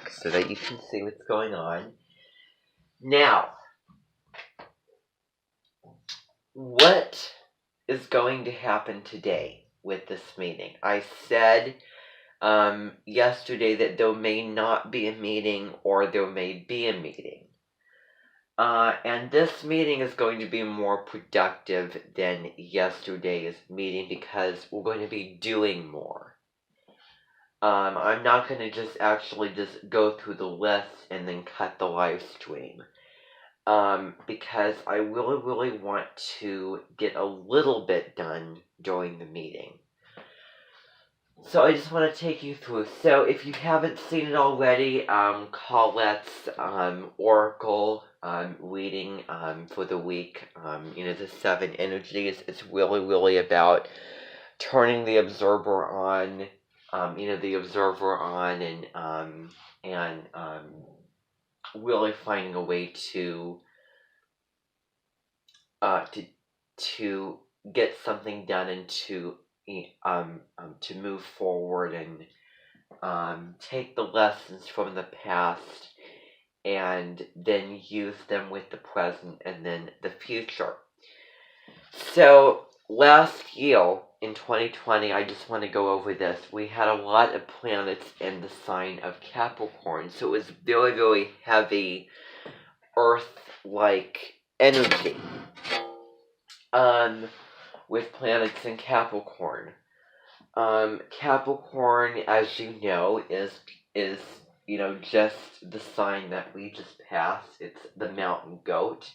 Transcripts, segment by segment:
so that you can see what's going on. Now, what is going to happen today with this meeting? I said yesterday that there may not be a meeting or there may be a meeting. And this meeting is going to be more productive than yesterday's meeting because we're going to be doing more. I'm not going to just go through the list and then cut the live stream. Because I really want to get a little bit done during the meeting. So I just want to take you through. So if you haven't seen it already, Colette's Oracle reading for the week, the 7 energies, it's really about turning the observer on, and really finding a way to get something done and to move forward and take the lessons from the past and then use them with the present and then the future. So last year in 2020, I just want to go over this. We had a lot of planets in the sign of Capricorn, so it was very heavy Earth-like energy. With planets in Capricorn. Capricorn, as you know, is just the sign that we just passed. It's the mountain goat.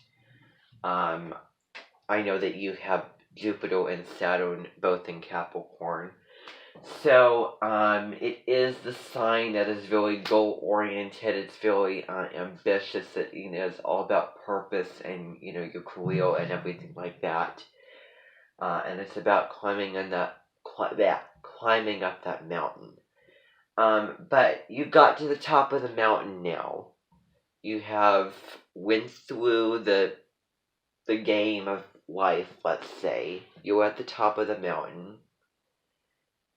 I know that you have Jupiter and Saturn both in Capricorn. So, it is the sign that is very goal-oriented. It's very ambitious. It is all about purpose and your career and everything like that. And it's about climbing up that mountain. But you got to the top of the mountain now. You have went through the game of life, let's say. You're at the top of the mountain.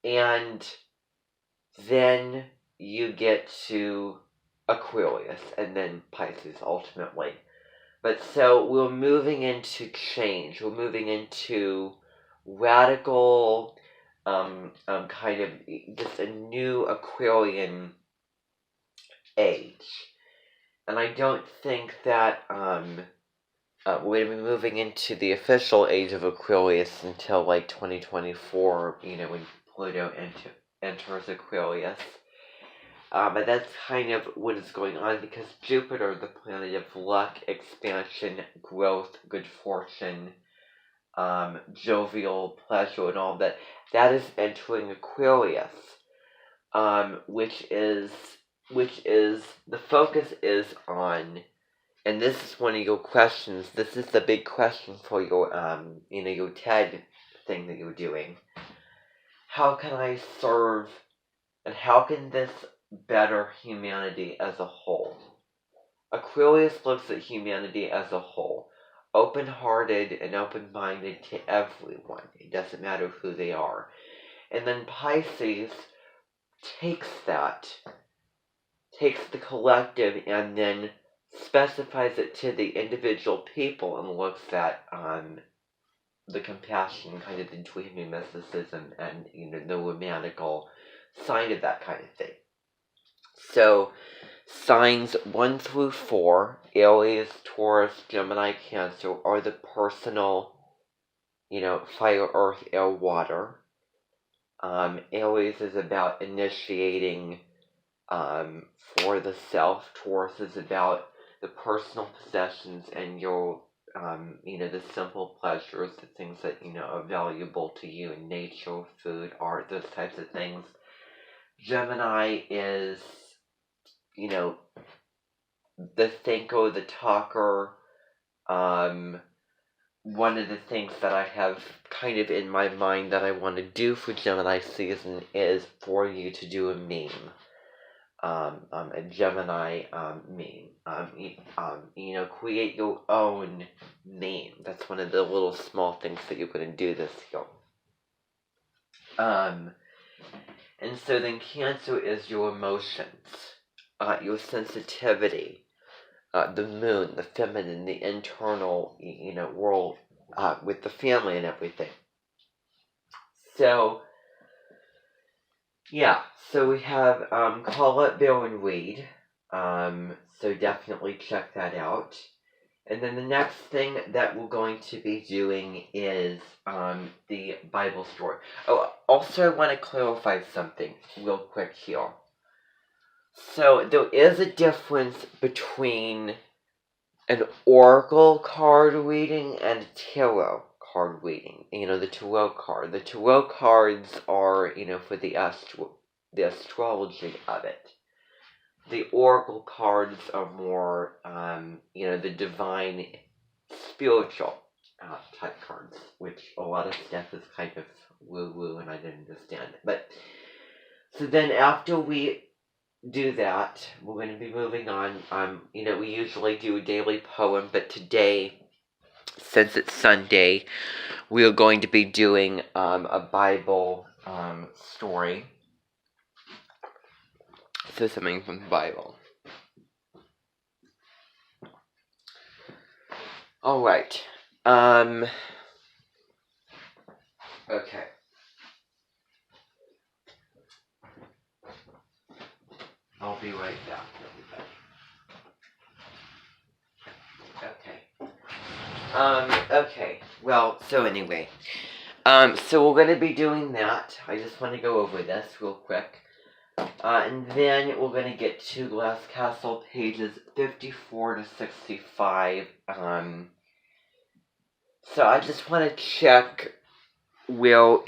And then you get to Aquarius and then Pisces ultimately. But so we're moving into change. We're moving into radical, kind of just a new Aquarian age. And I don't think that we're going to be moving into the official age of Aquarius until like 2024, when Pluto enters Aquarius. But that's kind of what is going on because Jupiter, the planet of luck, expansion, growth, good fortune, jovial pleasure, and all that is entering Aquarius, which is the focus is on, and this is one of your questions. This is the big question for your your TED thing that you're doing. How can I serve, and how can this better humanity as a whole? Aquarius looks at humanity as a whole, open-hearted and open-minded to everyone. It doesn't matter who they are. And then Pisces takes the collective and then specifies it to the individual people and looks at the compassion, kind of the dreamy mysticism and the romantical side of that kind of thing. So signs 1 through 4, Aries, Taurus, Gemini, Cancer, are the personal, fire, earth, air, water. Aries is about initiating for the self. Taurus is about the personal possessions and your, the simple pleasures, the things that, are valuable to you in nature, food, art, those types of things. Gemini is, the thinker, the talker. One of the things that I have kind of in my mind that I want to do for Gemini season is for you to do a meme. A Gemini meme. Create your own meme. That's one of the little small things that you're going to do this year. And so then Cancer is your emotions. your sensitivity, the moon, the feminine, the internal, world with the family and everything. So, yeah, so we have Call It Bill and Read. So definitely check that out. And then the next thing that we're going to be doing is the Bible story. Oh, also I want to clarify something real quick here. So there is a difference between an oracle card reading and a tarot card reading. The tarot card. The tarot cards are, for the astrology of it. The oracle cards are more, the divine, spiritual type cards, which a lot of stuff is kind of woo-woo and I didn't understand it. But, so then after we do that, we're going to be moving on. We usually do a daily poem, but today, since it's Sunday, we are going to be doing a Bible story. So something from the Bible. All right. Okay. I'll be right back, everybody. Okay. Okay. Well, so anyway. So we're going to be doing that. I just want to go over this real quick. And then we're going to get to Glass Castle pages 54 to 65. So I just want to check where,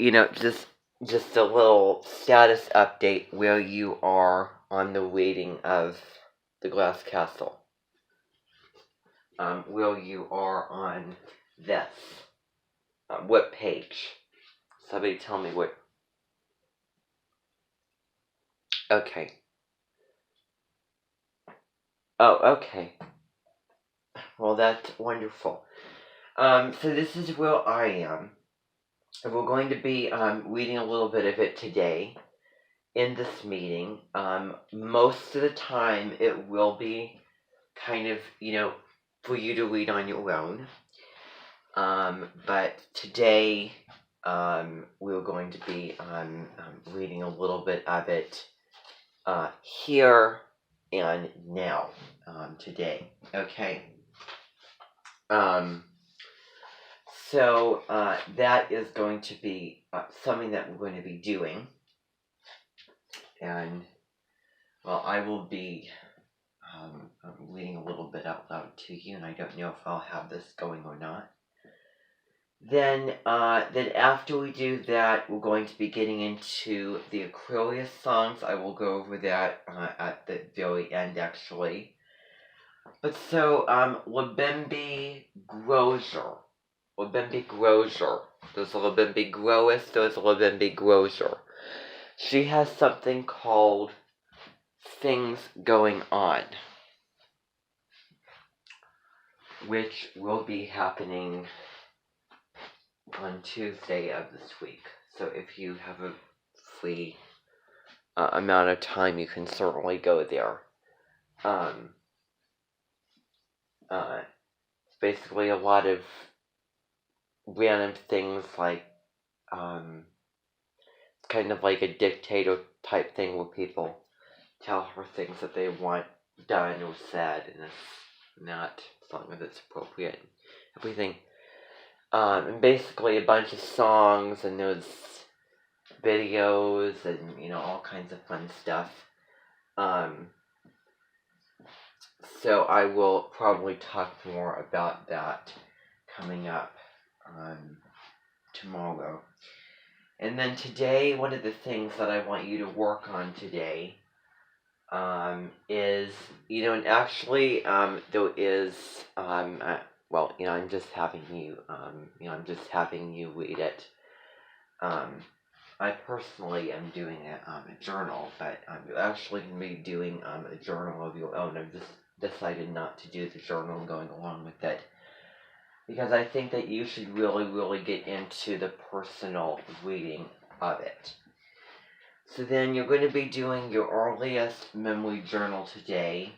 just a little status update where you are on the reading of the Glass Castle. Where you are on this. What page? Somebody tell me what. Okay. Oh, okay. Well, that's wonderful. So this is where I am. We're going to be reading a little bit of it today in this meeting. Most of the time it will be kind of, for you to read on your own. But today we're going to be reading a little bit of it here and now today. Okay. So that is going to be something that we're going to be doing. And, well, I will be reading a little bit out loud to you, and I don't know if I'll have this going or not. Then after we do that, we're going to be getting into the Aquarius songs. I will go over that at the very end, actually. But so, Labembe Grozer. Labembe Grozer. There's a Labembe Grois, there's a Labembe Grozer. She has something called Things Going On, which will be happening on Tuesday of this week. So if you have a free amount of time, you can certainly go there. It's basically a lot of random things like, it's kind of like a dictator type thing where people tell her things that they want done or said, and it's not as long as it's appropriate. Everything. And basically a bunch of songs and those videos and, all kinds of fun stuff. So I will probably talk more about that coming up tomorrow. And then today, one of the things that I want you to work on today is, and actually there is, well, I'm just having you, read it. I personally am doing a journal, but I'm actually going to be doing a journal of your own. I've just decided not to do the journal going along with it, because I think that you should really, really get into the personal reading of it. So then you're going to be doing your earliest memory journal today,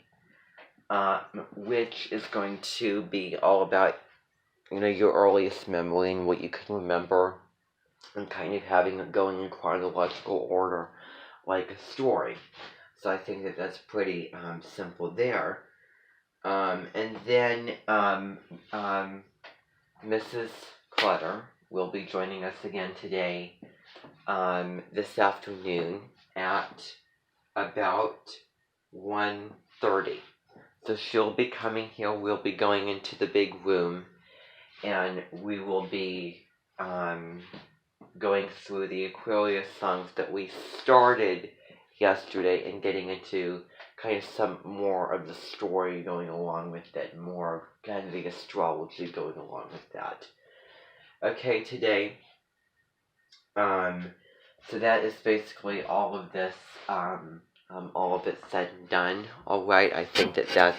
which is going to be all about, your earliest memory and what you can remember, and kind of having it going in chronological order, like a story. So I think that that's pretty simple there. And then Mrs. Clutter will be joining us again today, this afternoon at about 1:30. So she'll be coming here. We'll be going into the big room, and we will be going through the Aquarius songs that we started yesterday and getting into kind of some more of the story going along with it, more of kind of the astrology going along with that. Okay, today, so that is basically all of this, all of it said and done. Alright, I think that that's